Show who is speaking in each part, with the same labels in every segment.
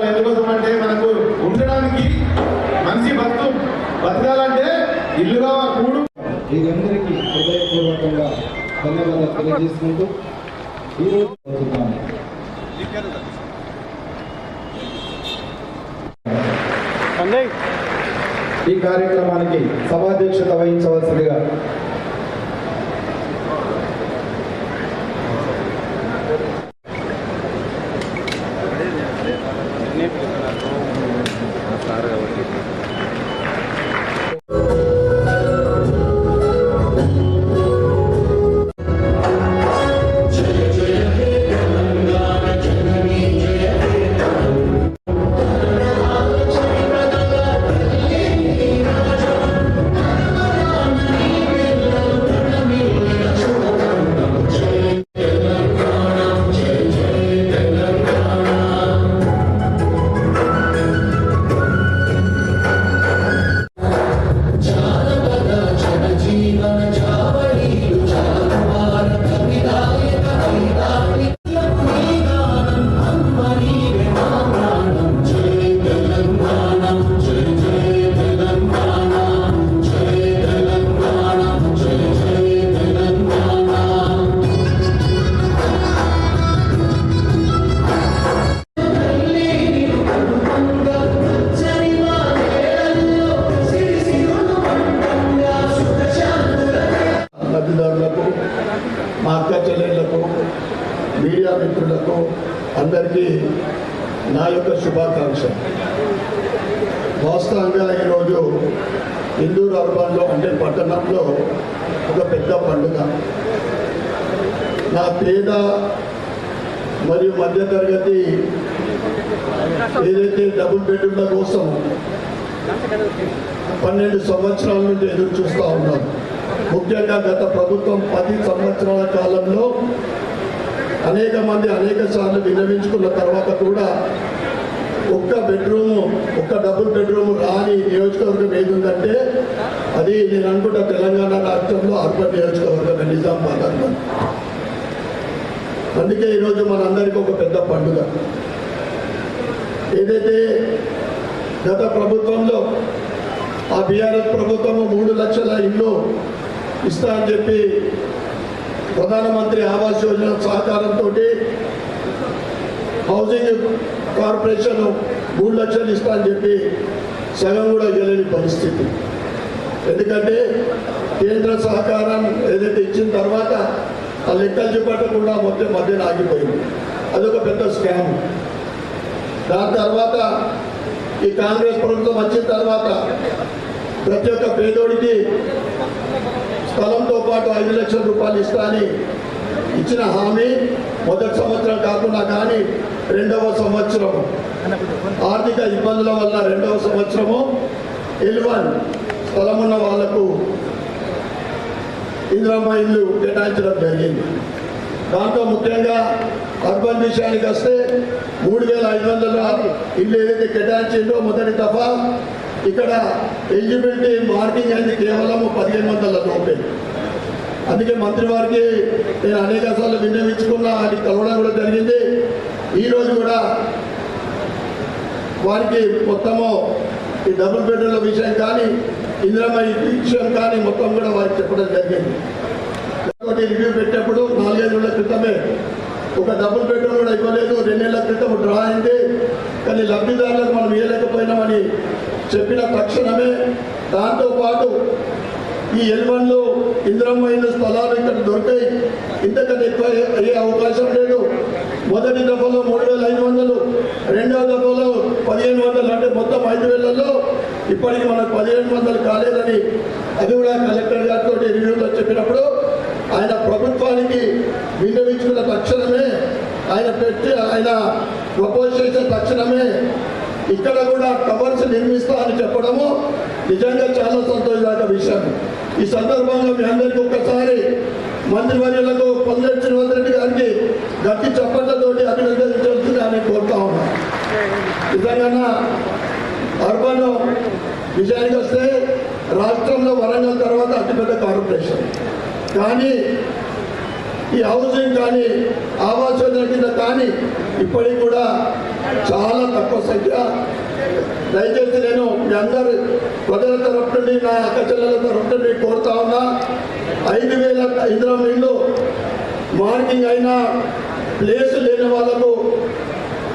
Speaker 1: ఉండాలి. ఎందుకోసం అంటే మనకు ఉండడానికి మనిషి బతకాలంటే ఇల్లుగా కూడు.
Speaker 2: వీరందరికీ హృదయపూర్వకంగా ధన్యవాదాలు తెలియజేసుకుంటూ ఈరోజు ఈ కార్యక్రమానికి సభాధ్యక్షత వహించవలసిందిగా
Speaker 3: లబ్ధిదారులకు, మా అక్క చెల్లెళ్లకు, మీడియా మిత్రులకు అందరికీ నా యొక్క శుభాకాంక్ష. వాస్తవంగా ఈరోజు ఇందూరు అర్బన్లో అంటే పట్టణంలో ఒక పెద్ద పండుగ. నా పేద మరియు మధ్యతరగతి ఏదైతే డబుల్ బెడ్రూమ్ల కోసం 12 సంవత్సరాల నుండి ఎదురు చూస్తూ ఉన్నాను. ముఖ్యంగా గత ప్రభుత్వం 10 సంవత్సరాల కాలంలో అనేక మంది అనేక సార్లు విన్నవించుకున్న తర్వాత కూడా ఒక్క డబుల్ బెడ్రూమ్ రాని నియోజకవర్గం ఏదుందంటే అది నేను అనుకుంటా తెలంగాణ రాష్ట్రంలో అర్బన్ నియోజకవర్గం నిజామాబాద్ అర్బన్. అందుకే ఈరోజు మనందరికీ ఒక పెద్ద పండుగ. ఏదైతే గత ప్రభుత్వంలో ఆ బీఆర్ఎస్ ప్రభుత్వము 3 లక్షల ఇల్లు ఇస్తా అని చెప్పి ప్రధానమంత్రి ఆవాస్ యోజన సహకారంతో హౌసింగ్ కార్పొరేషన్ 3 లక్షలు ఇస్తా అని చెప్పి సగం కూడా ఇవ్వలేని పరిస్థితి. ఎందుకంటే కేంద్ర సహకారం ఏదైతే ఇచ్చిన తర్వాత ఆ లెక్కలు చెప్పకుండా మొత్తం మధ్యన ఆగిపోయింది. అదొక పెద్ద స్కామ్. దాని తర్వాత ఈ కాంగ్రెస్ ప్రభుత్వం వచ్చిన తర్వాత ప్రతి ఒక్క పేదోడికి స్థలంతో పాటు 5 లక్షల రూపాయలు ఇస్తా అని ఇచ్చిన హామీ మొదటి సంవత్సరం కాకుండా కానీ 2వ సంవత్సరం ఆర్థిక ఇబ్బందుల వల్ల 2వ సంవత్సరము L1 స్థలం ఉన్న వాళ్లకు ఇందిరమ్మ ఇల్లు కేటాయించడం జరిగింది. దాంతో ముఖ్యంగా అర్బన్ విషయానికి వస్తే 3500 ఇల్లు ఏదైతే కేటాయించిందో మొదటి దఫా ఇక్కడ ఎలిజిబిలిటీ మార్కింగ్ అయింది కేవలం 1500 లోపే. అందుకే మంత్రి వారికి నేను అనేక సార్లు విన్నవించుకున్నా, అది కలవడం కూడా జరిగింది. ఈరోజు కూడా వారికి మొత్తము ఈ డబుల్ బెడ్రూమ్ల విషయం కానీ ఇందిరమ్మ విషయం కానీ మొత్తం కూడా వారికి చెప్పడం జరిగింది. రివ్యూ పెట్టేప్పుడు 4-5 నెలల క్రితమే ఒక డబుల్ బెడ్రూమ్ కూడా ఇవ్వలేదు. 2 నెలల క్రితం డ్రా అయింది. కానీ లబ్ధిదారులకు మనం ఇవ్వలేకపోయినామని చెప్పిన తక్షణమే దాంతోపాటు ఈ L1లో ఇందిరమ్మ ఇల్లు స్థలాలు ఇక్కడ దొరికాయి. ఇంతకంటే ఎక్కువ అయ్యే అవకాశం లేదు. మొదటి దఫలో 3500, 2వ దఫలో 1500, అంటే మొత్తం 5000లో ఇప్పటికి మనకు 1500 కాలేదని అది కూడా కలెక్టర్ గారితో రివ్యూలో చెప్పినప్పుడు ఆయన ప్రభుత్వానికి విన్నవించుకున్న తక్షణమే ఆయన ప్రపోజ్ చేసిన తక్షణమే ఇక్కడ కూడా టవర్స్ నిర్మిస్తా అని చెప్పడము నిజంగా చాలా సంతోషదాయక విషయం. ఈ సందర్భంగా మీ అందరికీ ఒక్కసారి మంత్రివర్యులకు పొంగులేటి శ్రీనివాస్ రెడ్డి గారికి గట్టి చప్పట్లతోటి అభినందించాల్సింది అని కోరుతా ఉన్నా. నిజంగా అర్బన్ విషయానికి వస్తే రాష్ట్రంలో వరంగల్ తర్వాత అతిపెద్ద కార్పొరేషన్. కానీ ఈ హౌసింగ్ కానీ ఆవాస్ యోజన కింద కానీ ఇప్పటికి కూడా చాలా తక్కువ సంఖ్య. దయచేసి నేను మీ అందరి ప్రజల తరఫు నుండి నా అక్క చెల్లెల తరఫు నుండి కోరుతా ఉన్నా, 5,000 ఇందిరా ఇల్లు మార్కింగ్ అయినా ప్లేస్ లేని వాళ్ళకు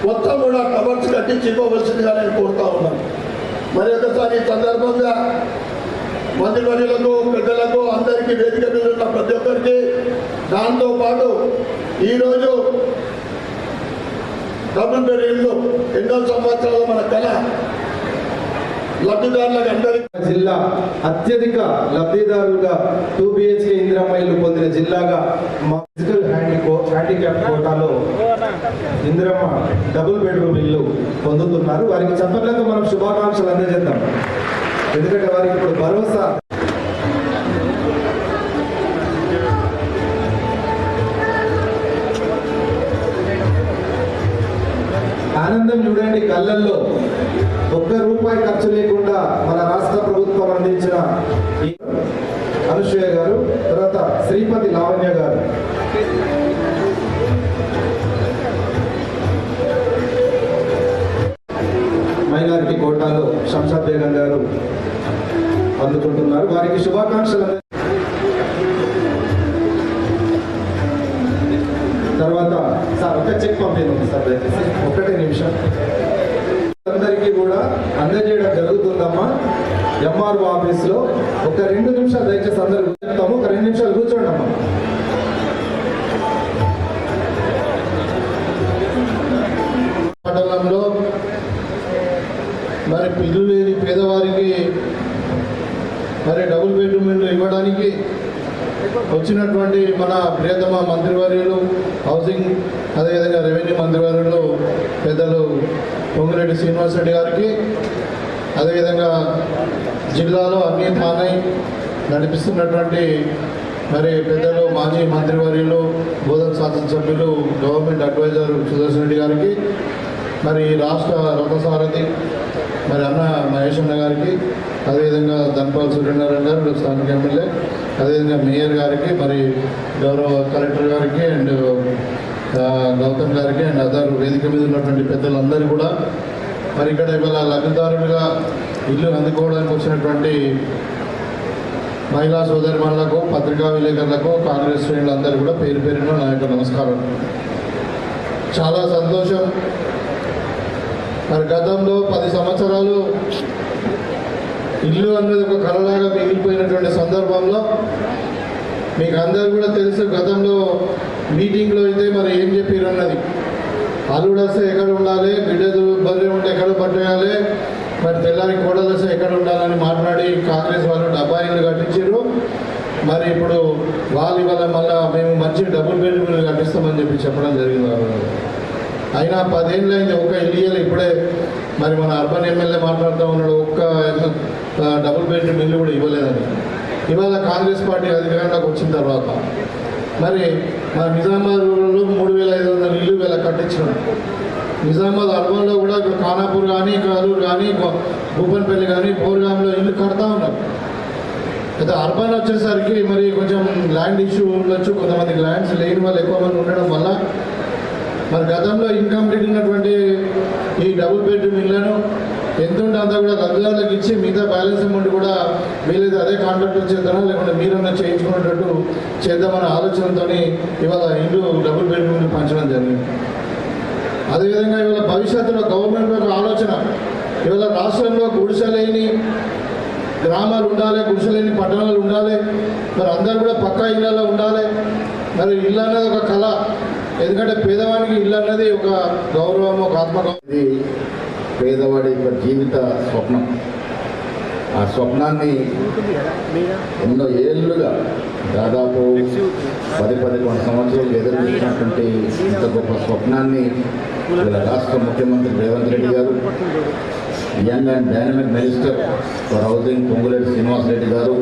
Speaker 3: మొత్తం కూడా కవర్స్ కట్టించి ఇవ్వవలసిందిగా నేను కోరుతా ఉన్నాను. మరి ఒకసారి ఈ సందర్భంగా మంత్రివర్యులకు, పెద్దలకు, అందరికీ వేదిక మీద ఉన్న ప్రతి ఒక్కరికి, దాంతోపాటు ఈరోజు డబుల్ బెడ్ ఇల్లు ఎన్నో సంవత్సరాలు మన కళ లబ్ధిదారులకు అందరికీ
Speaker 2: జిల్లా అత్యధిక లబ్ధిదారులుగా 2 BHK ఇందిరమ్మ ఇల్లు పొందిన జిల్లాగా ఫిజికల్ హ్యాండిక్యాప్ కోటాలో ఇందిరమ్మ డబుల్ బెడ్రూమ్ ఇల్లు పొందుతున్నారు. వారికి చప్పట్లతో మనం శుభాకాంక్షలు అందజేద్దాం. ఎందుకంటే వారికి ఇప్పుడు భరోసా ఆనందం చూడండి కళ్ళల్లో. ₹1 ఖర్చు లేకుండా మన రాష్ట్ర ప్రభుత్వం అందించిన అనుసూయ గారు, తర్వాత శ్రీపతి లావణ్య గారు. మైనారిటీ కోటాలో శంషాద్ బేగం గారు అందుకుంటున్నారు. వారికి శుభాకాంక్షలు. తర్వాత సార్ ఒక చెక్ పంపింది సార్, దయచేసి 1 నిమిషం. అందరికీ కూడా అందజేయడం జరుగుతుందమ్మా MRO ఆఫీస్లో. ఒక 2 నిమిషాలు దయచేసి అందరూ చెప్తాము. ఒక 2 నిమిషాలు కూర్చోండి అమ్మా.
Speaker 1: మండలంలో మరి ఇల్లు లేని పేదవారికి మరి డబుల్ బెడ్రూమ్ ఇల్లు ఇవ్వడానికి వచ్చినటువంటి మన ప్రియతమ మంత్రివర్యులు, హౌసింగ్ అదేవిధంగా రెవెన్యూ మంత్రివర్యులు పెద్దలు పొంగిరెడ్డి శ్రీనివాసరెడ్డి గారికి, అదేవిధంగా జిల్లాలో అన్ని తానై నడిపిస్తున్నటువంటి మరి పెద్దలు మాజీ మంత్రివర్యులు, బోధన శాసనసభ్యులు, గవర్నమెంట్ అడ్వైజర్ సుదర్శన్ రెడ్డి గారికి, మరి రాష్ట్ర రథసారథి మరి అన్న మహేష్ అన్న గారికి, అదేవిధంగా ధన్పాల్ సూర్యనారాయణ గారు స్థానిక ఎమ్మెల్యే, అదేవిధంగా మేయర్ గారికి, మరి గౌరవ కలెక్టర్ గారికి అండ్ గౌతమ్ గారికి అండ్ అదర్ వేదిక మీద ఉన్నటువంటి పెద్దలందరూ కూడా మరి ఇక్కడ ఇవాళ లబ్ధిదారులుగా ఇల్లు అందుకోవడానికి వచ్చినటువంటి మహిళా సోదరిమణులకు, పత్రికా విలేకరులకు, కాంగ్రెస్ శ్రేణులందరూ కూడా పేరు పేరున నా యొక్క నమస్కారం. చాలా సంతోషం. మరి గతంలో 10 సంవత్సరాలు ఇల్లు అన్నది ఒక కళలాగా మిగిలిపోయినటువంటి సందర్భంలో మీకు అందరూ కూడా తెలుసు, గతంలో మీటింగ్లో అయితే మరి ఏం చెప్పారు అన్నది, అల్లుడు వస్తే ఎక్కడ ఉండాలి, బిడ్డలు బర్రె ఉంటే ఎక్కడ పట్టేయాలి, మరి తెల్లారి కోడలు వస్తే ఎక్కడ ఉండాలని మాట్లాడి కాంగ్రెస్ వాళ్ళు 70 ఇళ్ళు కట్టించారు. మరి ఇప్పుడు వాళ్ళు ఇవాళ మళ్ళీ మేము మంచి డబుల్ బెడ్రూమ్లు కట్టిస్తామని చెప్పడం జరిగింది. అయినా 10 ఏళ్ళు అయింది, ఒక్క ఇల్లు ఇవ్వాలి. ఇప్పుడే మరి మన అర్బన్ ఎమ్మెల్యే మాట్లాడుతూ ఉన్నాడు, ఒక్క డబుల్ బెడ్రూమ్ ఇల్లు కూడా ఇవ్వలేదని. ఇవాళ కాంగ్రెస్ పార్టీ అధికారంలోకి వచ్చిన తర్వాత మరి మన నిజామాబాద్ రూరల్లో 3,500 ఇల్లు వీళ్ళ కట్టించినాం. నిజామాబాద్ అర్బన్లో కూడా ఇక్కడ ఖానాపూర్ కానీ, కాలూరు కానీ, భూపన్పల్లి కానీ, బోర్గాంలో ఇల్లు కడతా ఉన్నారు. అయితే అర్బన్ వచ్చేసరికి మరి కొంచెం ల్యాండ్ ఇష్యూ ఉండొచ్చు, కొంతమందికి ల్యాండ్స్ లేని వాళ్ళు ఎక్కువ మంది ఉండడం వల్ల మరి గతంలో ఇన్కంప్లీట్ ఉన్నటువంటి ఈ డబుల్ బెడ్రూమ్ ఇళ్లను ఎంతుంటే అంతా కూడా లబ్ధిదారులకు ఇచ్చి మిగతా బ్యాలెన్స్ అమౌంట్ కూడా వీలైతే అదే కాంట్రాక్టర్ చేద్దామా లేకుంటే మీరన్నా చేయించుకునేటట్టు చేద్దామనే ఆలోచనతో ఇవాళ ఇల్లు డబుల్ బెడ్రూమ్లు పంచడం జరిగింది. అదేవిధంగా ఇవాళ భవిష్యత్తులో గవర్నమెంట్ యొక్క ఆలోచన, ఇవాళ రాష్ట్రంలో గుడిసెలేని గ్రామాలు ఉండాలి, గుడిసెలేని పట్టణాలు ఉండాలి, మరి అందరూ కూడా పక్కా ఇళ్ళలో ఉండాలి. మరి ఇల్లు అన్నది ఒక కళ, ఎందుకంటే పేదవాడికి ఇల్లు అన్నది ఒక గౌరవం, ఒక ఆత్మగౌరవం.
Speaker 4: పేదవాడి యొక్క జీవిత స్వప్నం. ఆ స్వప్నాన్ని ఎన్నో ఏళ్ళుగా దాదాపు 10-11 సంవత్సరాలు ఎదురు చూసినటువంటి ఇంత గొప్ప స్వప్నాన్ని రాష్ట్ర ముఖ్యమంత్రి రేవంత్ రెడ్డి గారు, young and dynamic minister for housing Ponguleti Srinivasa Reddy గారు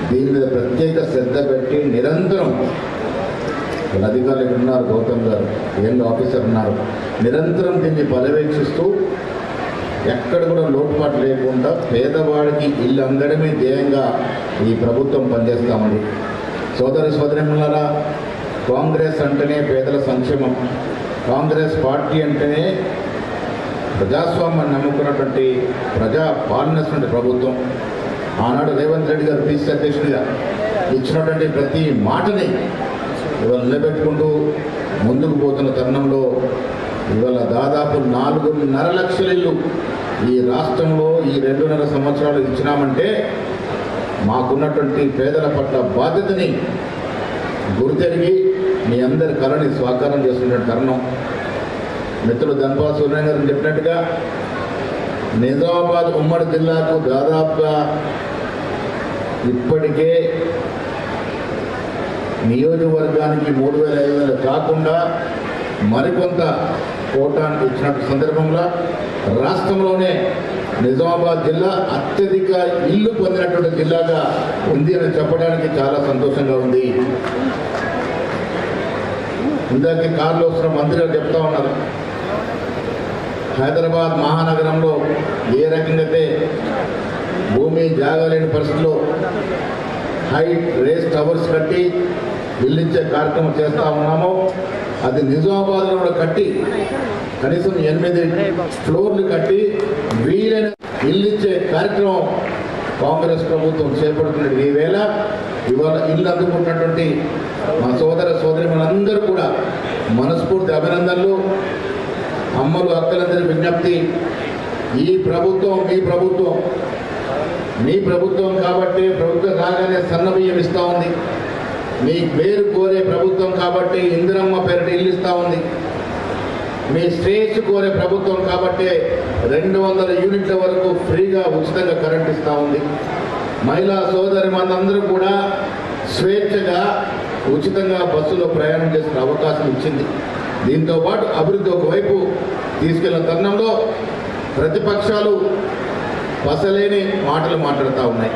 Speaker 4: దీని మీద ప్రత్యేక శ్రద్ధ పెట్టి నిరంతరం అధికారులు ఇక్కడ ఉన్నారు, గౌతమ్ గారు యంగ్ ఆఫీసర్ ఉన్నారు, నిరంతరం దీన్ని పర్యవేక్షిస్తూ ఎక్కడ కూడా లోటుపాటు లేకుండా పేదవాడికి ఇల్లు అందడమే ధ్యేయంగా ఈ ప్రభుత్వం పనిచేస్తామని. సోదరిమణులారా, కాంగ్రెస్ అంటేనే పేదల సంక్షేమం, కాంగ్రెస్ పార్టీ అంటేనే ప్రజాస్వామ్యాన్ని నమ్ముకున్నటువంటి ప్రజా పాలనటువంటి ప్రభుత్వం. ఆనాడు రేవంత్ రెడ్డి గారు పిసిసి అధ్యక్షుడిగా ఇచ్చినటువంటి ప్రతి మాటని ఇవాళ నిలబెట్టుకుంటూ ముందుకు పోతున్న తరుణంలో ఇవాళ దాదాపు 4.5 లక్షల ఇల్లు ఈ రాష్ట్రంలో ఈ 2.5 సంవత్సరాలు ఇచ్చినామంటే మాకున్నటువంటి పేదల పట్ల బాధ్యతని గుర్తెరిగి మీ అందరి కళని స్వాకారం చేస్తున్న తరుణం. మిత్రులు ధన్పాల్ సూర్య గారు చెప్పినట్టుగా నిజామాబాద్ ఉమ్మడి జిల్లాకు దాదాపుగా ఇప్పటికే నియోజకవర్గానికి 3,500 కాకుండా మరికొంత కోటానికి ఇచ్చినట్టు సందర్భంలో రాష్ట్రంలోనే నిజామాబాద్ జిల్లా అత్యధిక ఇల్లు పొందినటువంటి జిల్లాగా ఉంది అని చెప్పడానికి చాలా సంతోషంగా ఉంది. ఇందాక కారులో వస్తున్న మంత్రి గారు చెప్తా ఉన్నారు, హైదరాబాద్ మహానగరంలో ఏ రకంగా భూమి జాగలేని పరిస్థితిలో హైట్ రేస్ టవర్స్ కట్టి ఇల్లిచ్చే కార్యక్రమం చేస్తూ ఉన్నామో అది నిజామాబాద్లో కూడా కట్టి కనీసం 8 ఫ్లోర్లు కట్టి వీలైన ఇల్లిచ్చే కార్యక్రమం కాంగ్రెస్ ప్రభుత్వం చేపడుతున్నది. ఈవేళ ఇవాళ ఇల్లు అందుకుంటున్నటువంటి మా సోదర సోదరిమణులందరూ కూడా మనస్ఫూర్తి అభినందనలు. అమ్మలు అక్కలందరి విజ్ఞప్తి, ఈ ప్రభుత్వం మీ ప్రభుత్వం కాబట్టి ప్రభుత్వం రాగానే సన్నబియ్యం ఇస్తూ ఉంది. మీ పేరు కోరే ప్రభుత్వం కాబట్టి ఇందిరమ్మ పేరిట ఇల్లు ఇస్తూ ఉంది. మీ శ్రేయస్సు కోరే ప్రభుత్వం కాబట్టి 200 యూనిట్ల వరకు ఫ్రీగా ఉచితంగా కరెంట్ ఇస్తూ ఉంది. మహిళా సోదరి మనందరూ కూడా స్వేచ్ఛగా ఉచితంగా బస్సులో ప్రయాణం చేసిన అవకాశం ఇచ్చింది. దీంతో పాటు అభివృద్ధి ఒకవైపు తీసుకెళ్లిన తరుణంలో ప్రతిపక్షాలు పసలేని మాటలు మాట్లాడుతూ ఉన్నాయి.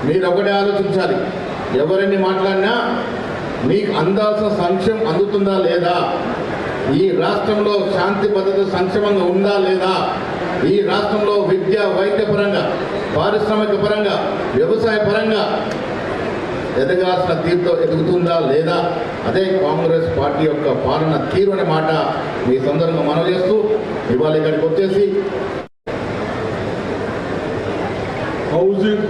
Speaker 4: మీరు ఒకటే ఆలోచించాలి, ఎవరిని మాట్లాడినా మీకు అందాల్సిన సంక్షేమం అందుతుందా లేదా, ఈ రాష్ట్రంలో శాంతి భద్రత సంక్షేమంగా ఉందా లేదా, ఈ రాష్ట్రంలో విద్య వైద్య పరంగా పారిశ్రామిక పరంగా వ్యవసాయ పరంగా ఎదగాల్సిన తీరుతో ఎదుగుతుందా లేదా, అదే కాంగ్రెస్ పార్టీ యొక్క పాలన తీరు అనే మాట మీ సందర్భంగా మనవి చేస్తూ ఇవాళ ఇక్కడికి వచ్చేసి
Speaker 5: హౌసింగ్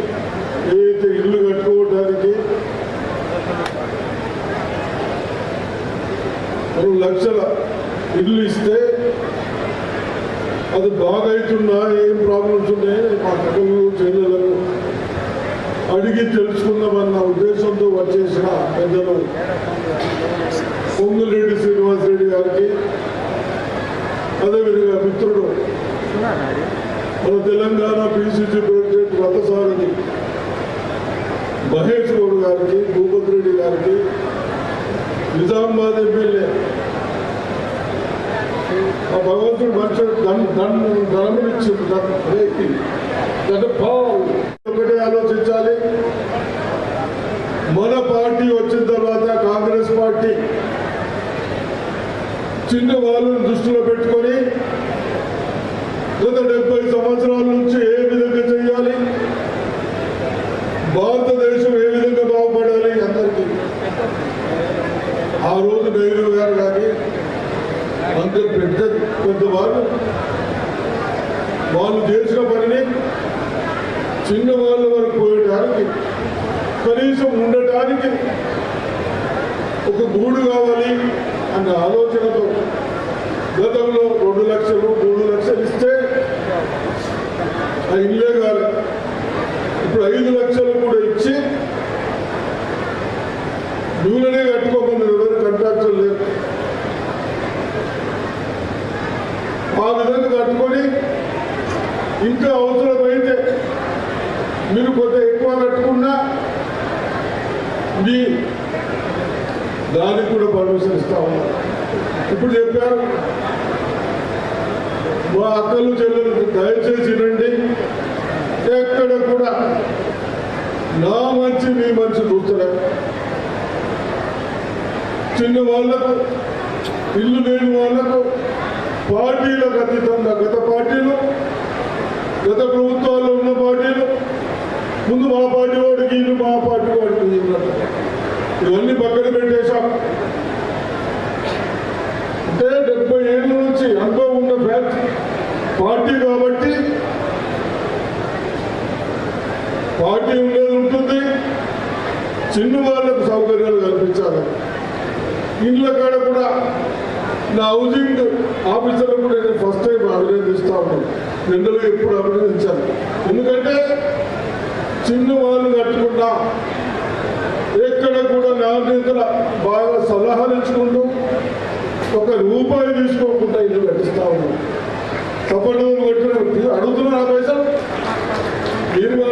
Speaker 5: ఏదైతే ఇల్లు కట్టుకోవడానికి 2 లక్షల ఇల్లు ఇస్తే అది బాగా అవుతున్నా ఏం ప్రాబ్లమ్స్ ఉన్నాయని మా అక్కలు చెల్లెలకు అడిగి తెలుసుకుందామన్న ఉద్దేశంతో వచ్చేసిన పెద్దలు పొంగులరెడ్డి శ్రీనివాసరెడ్డి గారికి, అదేవిధంగా మిత్రుడు మన తెలంగాణ పిసిసి ప్రెసిడెంట్ రథసారథి మహేష్ గౌడ్ గారికి, భూపతి రెడ్డి గారికి, నిజామాబాద్ ఎమ్మెల్యే ఆ భగవంతుడు మనిషి ధనమిచ్చింది. ఒకటే ఆలోచించాలి, మన పార్టీ వచ్చిన తర్వాత కాంగ్రెస్ పార్టీ చిన్న వాళ్ళని దృష్టిలో పెట్టుకొని గత 70 సంవత్సరాల నుంచి ఏ విధంగా చేయాలి, భారతదేశం ఏ విధంగా బాగుపడాలి అందరికీ. ఆ రోజు నెహ్రూ గారు కానీ అందరు పెద్దవాళ్ళు వాళ్ళు చేసిన పనిని చిన్న వాళ్ళ వరకు పోయడానికి, కనీసం ఉండటానికి ఒక గూడు కావాలి అన్న ఆలోచనతో గతంలో 2 లక్షలు 3 లక్షలు ఇస్తే ఆ ఇల్లే కాదు, ఇప్పుడు 5 లక్షలు కూడా ఇచ్చి నూనెనే కట్టుకోమన్నారు. ఎవరు కాంట్రాక్టర్ లేరు. ఆ విధంగా కట్టుకొని ఇంకా అవసరమైతే మీరు కొంత ఎక్కువ కట్టుకున్నా మీ దానికి కూడా పర్మిషన్ ఇస్తా ఉన్నారు. ఇప్పుడు చెప్పారు మా అక్కలు చెల్లెలు దయచేసి రండి, ఎక్కడ కూడా నా మంచి మీ మంచి చూస్తున్నారు. చిన్న వాళ్లకు ఇల్లు లేని వాళ్లకు పార్టీలకు అతీతంగా గత ప్రభుత్వాల్లో ఉన్న పార్టీలు ముందు మా పార్టీ వాడికి ఇల్లు, మా పార్టీ వాడికి ఇవన్నీ పక్కన పెట్టేశాం. అంటే పార్టీ కాబట్టి పార్టీ ఉండేది ఉంటుంది, చిన్న వాళ్ళకు సౌకర్యాలు కల్పించాలి. ఇండ్ల కాడ కూడా నా హౌసింగ్ ఆఫీసర్లు కూడా నేను ఫస్ట్ టైం అభినందిస్తా ఉన్నాను. రెండులో ఎప్పుడు అభినందించాను. ఎందుకంటే చిన్న వాళ్ళు కట్టకుండా ఎక్కడ కూడా నాణ్యతల బాగా సలహాలు ఇచ్చుకుంటూ ₹1 తీసుకోకుండా ఇల్లు కట్టిస్తా ఉన్నాం. సపోర్ట్ కొట్టిన అడుగుతున్నారు ఆ పైసలు మీరు